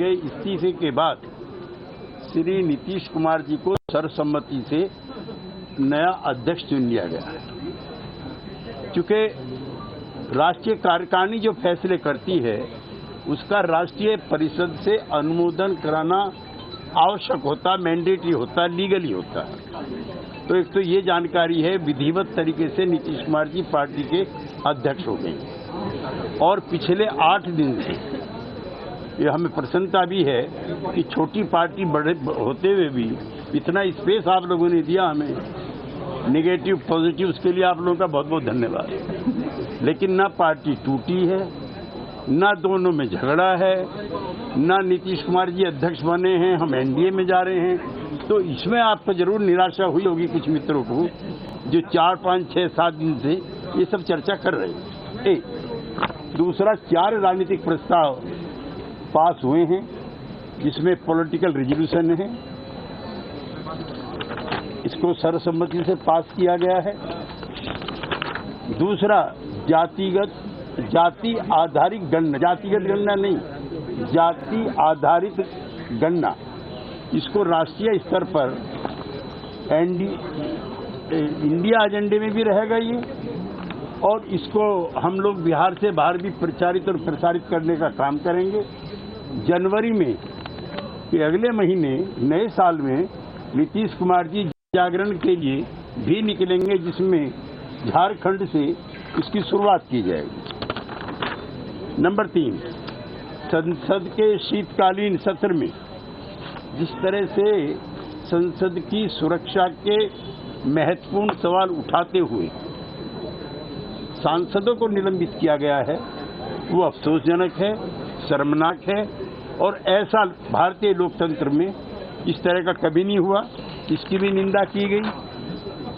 गए इस्तीफे के बाद श्री नीतीश कुमार जी को सर्वसम्मति से नया अध्यक्ष चुन लिया गया है। चूंकि राष्ट्रीय कार्यकारिणी जो फैसले करती है उसका राष्ट्रीय परिषद से अनुमोदन कराना आवश्यक होता, मैंडेटरी होता, लीगली होता है। तो एक तो ये जानकारी है, विधिवत तरीके से नीतीश कुमार जी पार्टी के अध्यक्ष हो गए और पिछले 8 दिन से ये हमें प्रसन्नता भी है कि छोटी पार्टी बड़े होते हुए भी इतना स्पेस आप लोगों ने दिया हमें, नेगेटिव पॉजिटिव, उसके लिए आप लोगों का बहुत बहुत धन्यवाद। लेकिन ना पार्टी टूटी है, ना दोनों में झगड़ा है, ना नीतीश कुमार जी अध्यक्ष बने हैं, हम एनडीए में जा रहे हैं। तो इसमें आपको जरूर निराशा हुई होगी कुछ मित्रों को जो 4, 5, 6, 7 दिन से ये सब चर्चा कर रहे हैं। एक दूसरा, 4 राजनीतिक प्रस्ताव पास हुए हैं जिसमें पॉलिटिकल रेजोल्यूशन है, इसको सर्वसम्मति से पास किया गया है। दूसरा, जाति आधारित गणना, जातिगत गणना नहीं, जाति आधारित गणना, इसको राष्ट्रीय स्तर पर इंडिया एजेंडे में भी रहेगा ये, और इसको हम लोग बिहार से बाहर भी प्रचारित और प्रसारित करने का काम करेंगे। जनवरी में, ये अगले महीने नए साल में नीतीश कुमार जी जागरण के लिए भी निकलेंगे जिसमें झारखंड से इसकी शुरुआत की जाएगी। नंबर 3, संसद के शीतकालीन सत्र में जिस तरह से संसद की सुरक्षा के महत्वपूर्ण सवाल उठाते हुए सांसदों को निलंबित किया गया है वो अफसोसजनक है, शर्मनाक है और ऐसा भारतीय लोकतंत्र में इस तरह का कभी नहीं हुआ, इसकी भी निंदा की गई।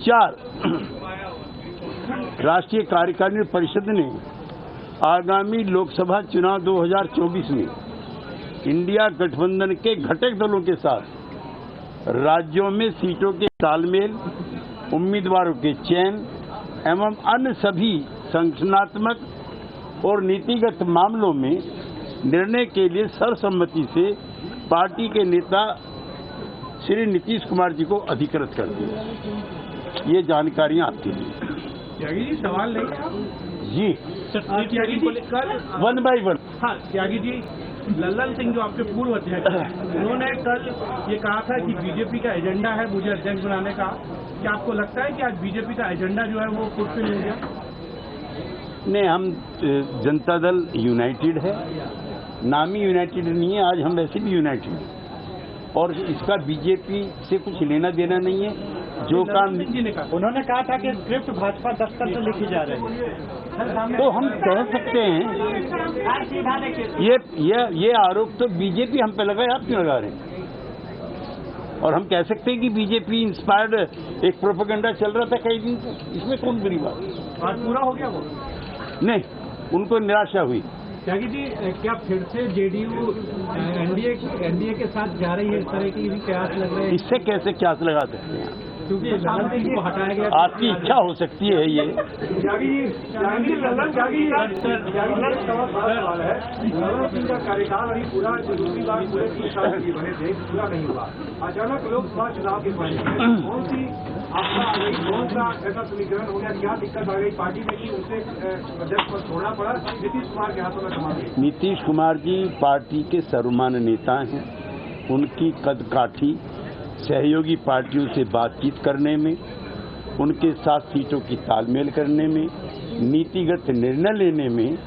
4, राष्ट्रीय कार्यकारिणी परिषद ने आगामी लोकसभा चुनाव 2024 में इंडिया गठबंधन के घटक दलों के साथ राज्यों में सीटों के तालमेल, उम्मीदवारों के चयन एवं अन्य सभी संगठनात्मक और नीतिगत मामलों में निर्णय के लिए सर्वसम्मति से पार्टी के नेता श्री नीतीश कुमार जी को अधिकृत कर दिया। ये जानकारियां आपके लिए। त्यागी जी, सवाल नहीं जी, त्यागी जी कल 1 by 1। हाँ, त्यागी जी, लल्लन सिंह जो आपके पूर्व अध्यक्ष हैं, उन्होंने कल ये कहा था कि बीजेपी का एजेंडा है मुझे अध्यक्ष बनाने का। क्या आपको लगता है कि आज बीजेपी का एजेंडा जो है वो फुलफिल हो गया? नहीं, हम जनता दल यूनाइटेड है, नामी यूनाइटेड नहीं है, आज हम वैसे भी यूनाइटेड हैं और इसका बीजेपी से कुछ लेना देना नहीं है। जो काम उन्होंने कहा था कि स्क्रिप्ट भाजपा दफ्तर से लिखी जा रही है, तो हम कह सकते हैं ये आरोप तो बीजेपी हम पे लगाए, आप क्यों लगा रहे हैं? और हम कह सकते हैं कि बीजेपी इंस्पायर्ड एक प्रोपेगेंडा चल रहा था कई दिन से, इसमें कौन बुरी बात? आज पूरा हो गया वो? नहीं, उनको निराशा हुई। त्यागी जी, क्या फिर से जेडीयू एनडीए के साथ जा रही है? इस तरह की भी कयास लग रहे हैं। इससे कैसे कयास लगा सकते हैं? क्योंकि को हटाया गया, आपकी इच्छा हो सकती है ये। कार्यकाल अभी पूरा दूसरी बार पूरे 3 साल के बने थे, पूरा नहीं हुआ। अचानक लोकसभा चुनाव के पहले कौन सी आपका आ गई, कौन सा ऐसा समीकरण हो गया, क्या दिक्कत आ गई पार्टी में कि उसे अध्यक्ष को छोड़ना पड़ा, नीतीश कुमार के हाथों में थमा दिया? नीतीश कुमार जी पार्टी के सर्वमान्य नेता हैं, उनकी कदकाठी सहयोगी पार्टियों से बातचीत करने में, उनके साथ सीटों की तालमेल करने में, नीतिगत निर्णय लेने में,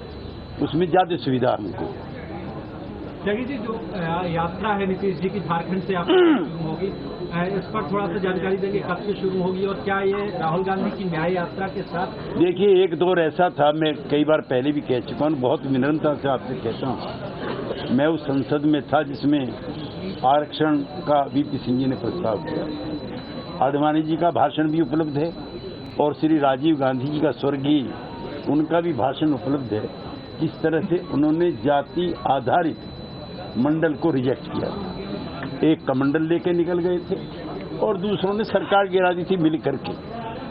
उसमें ज्यादा सुविधा हमको। त्यागी जी, जो यात्रा है नीतीश जी की झारखंड से आपकी शुरू होगी, इस पर थोड़ा सा जानकारी देंगे, कब से शुरू होगी और क्या ये राहुल गांधी की न्याय यात्रा के साथ? देखिए, एक दौर ऐसा था, मैं कई बार पहले भी कह चुका हूँ, बहुत विनम्रता से आपसे कहता हूँ, मैं उस संसद में था जिसमें आरक्षण का वीपी सिंह जी ने प्रस्ताव किया। आडवाणी जी का भाषण भी उपलब्ध है और श्री राजीव गांधी जी का स्वर्गीय उनका भी भाषण उपलब्ध है, किस तरह से उन्होंने जाति आधारित मंडल को रिजेक्ट किया। एक कमंडल लेके निकल गए थे और दूसरों ने सरकार गिरा दी थी मिल करके।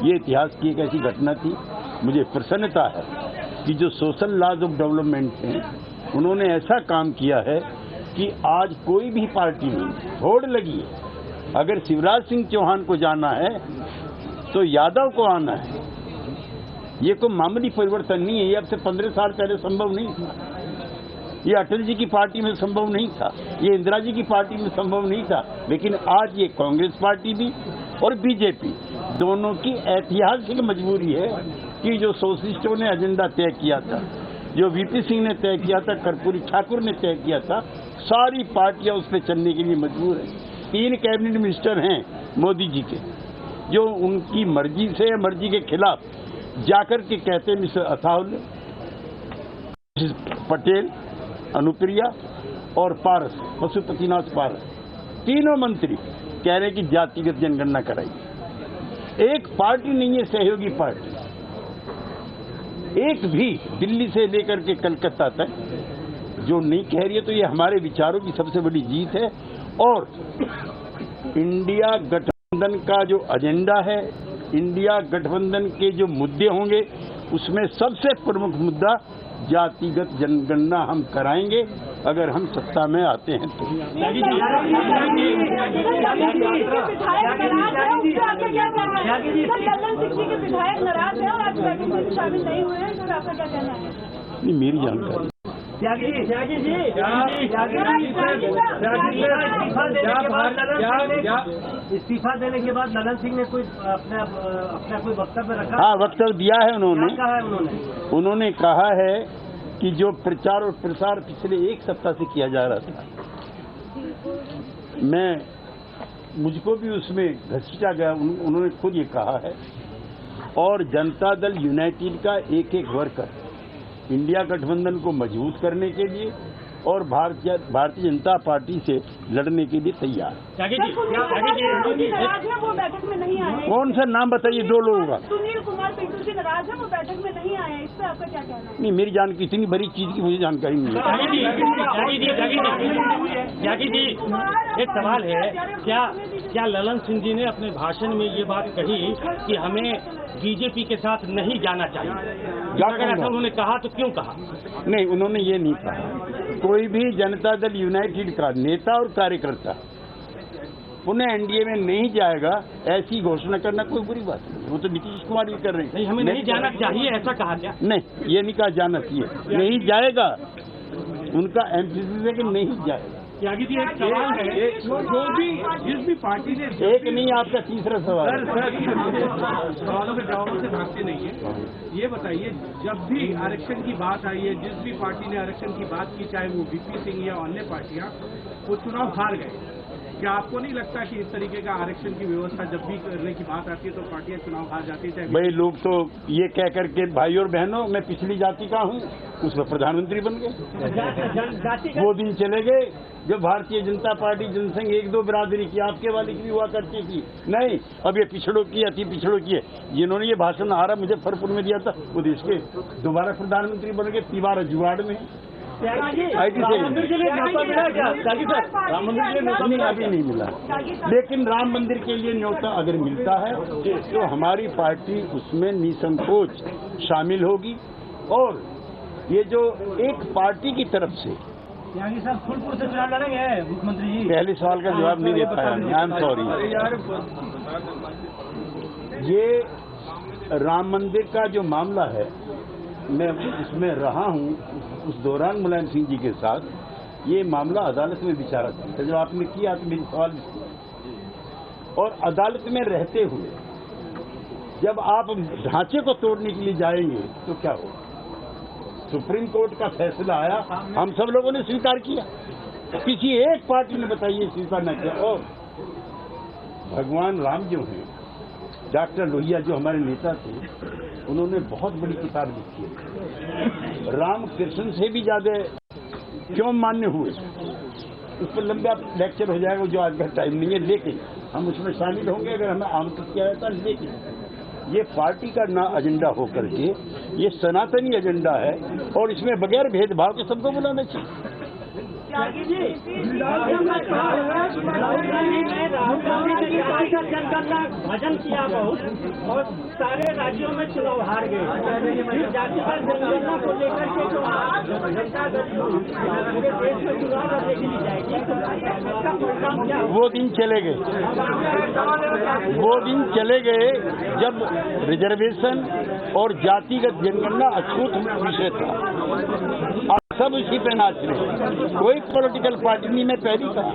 ये इतिहास की एक ऐसी घटना थी। मुझे प्रसन्नता है कि जो सोशल लॉज ऑफ डेवलपमेंट हैं उन्होंने ऐसा काम किया है कि आज कोई भी पार्टी नहीं, होड़ लगी है। अगर शिवराज सिंह चौहान को जाना है तो यादव को आना है। ये कोई मामूली परिवर्तन नहीं है। ये अब से 15 साल पहले संभव नहीं था। ये अटल जी की पार्टी में संभव नहीं था, ये इंदिरा जी की पार्टी में संभव नहीं था। लेकिन आज ये कांग्रेस पार्टी भी और बीजेपी दोनों की ऐतिहासिक मजबूरी है कि जो सोशलिस्टों ने एजेंडा तय किया था, जो वीपी सिंह ने तय किया था, कर्पूरी ठाकुर ने तय किया था, सारी पार्टियां उस पर चलने के लिए मजबूर हैं। 3 कैबिनेट मिनिस्टर हैं मोदी जी के, जो उनकी मर्जी से या मर्जी के खिलाफ जाकर के कहते हैं, मिस्टर अथावले, पटेल, अनुप्रिया और पारस, पशुपतिनाथ पारस, तीनों मंत्री कह रहे हैं कि जातिगत जनगणना कराइए। एक पार्टी नहीं है सहयोगी पार्टी, एक भी दिल्ली से लेकर के कलकत्ता तक जो नहीं कह रही है। तो ये हमारे विचारों की सबसे बड़ी जीत है। और इंडिया गठबंधन का जो एजेंडा है, इंडिया गठबंधन के जो मुद्दे होंगे, उसमें सबसे प्रमुख मुद्दा जातिगत जनगणना हम कराएंगे अगर हम सत्ता में आते हैं तो। नहीं, मेरी जानकारी इस्तीफा देने के बाद ललन सिंह ने कोई अपना कोई वक्तव्य रखा? हाँ, वक्तव्य दिया है उन्होंने कहा है कि जो प्रचार और प्रसार पिछले 1 सप्ताह से किया जा रहा था, मुझको भी उसमें घसीटा गया। उन्होंने खुद ये कहा है। और जनता दल यूनाइटेड का एक वर्कर इंडिया गठबंधन को मजबूत करने के लिए और भारतीय जनता पार्टी से लड़ने के लिए तैयार। वो बैठक में नहीं आए। कौन सा नाम बताइए 2 लोगों का? सुनील कुमार पिंटू जी नाराज है, वो बैठक में नहीं आए। इस पर आपका क्या कहना है? नहीं, मेरी जानकारी इतनी बड़ी चीज की मुझे जानकारी नहीं है। त्यागी जी, एक सवाल है, क्या ललन सिंह जी ने अपने भाषण में ये बात कही कि हमें बीजेपी के साथ नहीं जाना चाहिए? अगर ऐसा उन्होंने कहा तो क्यों कहा? नहीं, उन्होंने ये नहीं कहा। कोई भी जनता दल यूनाइटेड का नेता और कार्यकर्ता पुनः एनडीए में नहीं जाएगा, ऐसी घोषणा करना कोई बुरी बात नहीं। वो तो नीतीश कुमार भी कर रहे हैं। नहीं, हमें नहीं जाना चाहिए ऐसा कहा क्या? नहीं, ये नहीं कहा जाना चाहिए, नहीं जाएगा। उनका एम्फेसिस है कि नहीं जाएगा। त्यागी जी, एक सवाल है, जो भी जिस भी पार्टी ने एक नहीं, आपका तीसरा सवाल। सवालों के जवाबों से भागते नहीं है। ये बताइए, जब भी आरक्षण की बात आई है, जिस भी पार्टी ने आरक्षण की बात की, चाहे वो वीपी सिंह या अन्य पार्टियां, वो चुनाव हार गए। क्या आपको नहीं लगता कि इस तरीके का आरक्षण की व्यवस्था जब भी करने की बात आती है तो पार्टियां चुनाव हार जाती है? भाई, लोग तो ये कह करके, भाई और बहनों, मैं पिछली जाति का हूँ, उसमें प्रधानमंत्री बन गए। वो दिन चले गए जब भारतीय जनता पार्टी जनसंघ 1-2 बिरादरी की, आपके वाली की भी हुआ करती थी। नहीं, अब ये पिछड़ों की, अति पिछड़ों की है। जिन्होंने ये भाषण आरा मुजफ्फरपुर में दिया था, वो देश के दोबारा प्रधानमंत्री बन गए, तिवारा जुगाड़ में। राम मंदिर के लिए न्योता मिला क्या? राम मंदिर के लिए नहीं, अभी नहीं मिला। लेकिन राम मंदिर के लिए न्योता अगर मिलता है तो हमारी पार्टी उसमें निसंकोच शामिल होगी। और ये जो एक पार्टी की तरफ से, त्यागी साहब फूलपुर से चुनाव लड़ेंगे मुख्यमंत्री जी? पहले सवाल का जवाब नहीं दे पाया। I am sorry. ये राम मंदिर का जो मामला है, मैं उसमें रहा हूँ, उस दौरान मुलायम सिंह जी के साथ ये मामला अदालत में विचारा था। जब आपने किया तो मेरी सवाल, और अदालत में रहते हुए जब आप ढांचे को तोड़ने के लिए जाएंगे तो क्या होगा? सुप्रीम कोर्ट का फैसला आया, हम सब लोगों ने स्वीकार किया, किसी एक पार्टी ने बताइए स्वीकार न किया। और भगवान राम जो हैं, डॉक्टर लोहिया जो हमारे नेता थे, उन्होंने बहुत बड़ी किताब लिखी है। राम कृष्ण से भी ज्यादा क्यों मान्य हुए, उस पर लंबा लेक्चर हो जाएगा जो आज का टाइम नहीं है। लेकिन हम उसमें शामिल होंगे अगर हमें आमंत्रित किया जाता। लेकिन ये पार्टी का ना एजेंडा होकर के ये सनातनी एजेंडा है और इसमें बगैर भेदभाव के सबको बुलाना चाहिए। भजन किया बहुत और सारे राज्यों में चुनाव हार गए। फिर जातिगत जनगणना को लेकर के जो जनता दल पूरे देश में चुनाव देखी जाएगी, इसका परिणाम क्या? वो दिन चले गए, वो दिन चले गए जब रिजर्वेशन और जातिगत जनगणना अछूत विषय था। अब सब उसी पे नाच रहे, कोई पॉलिटिकल पार्टी नहीं, मैं पहली कहा।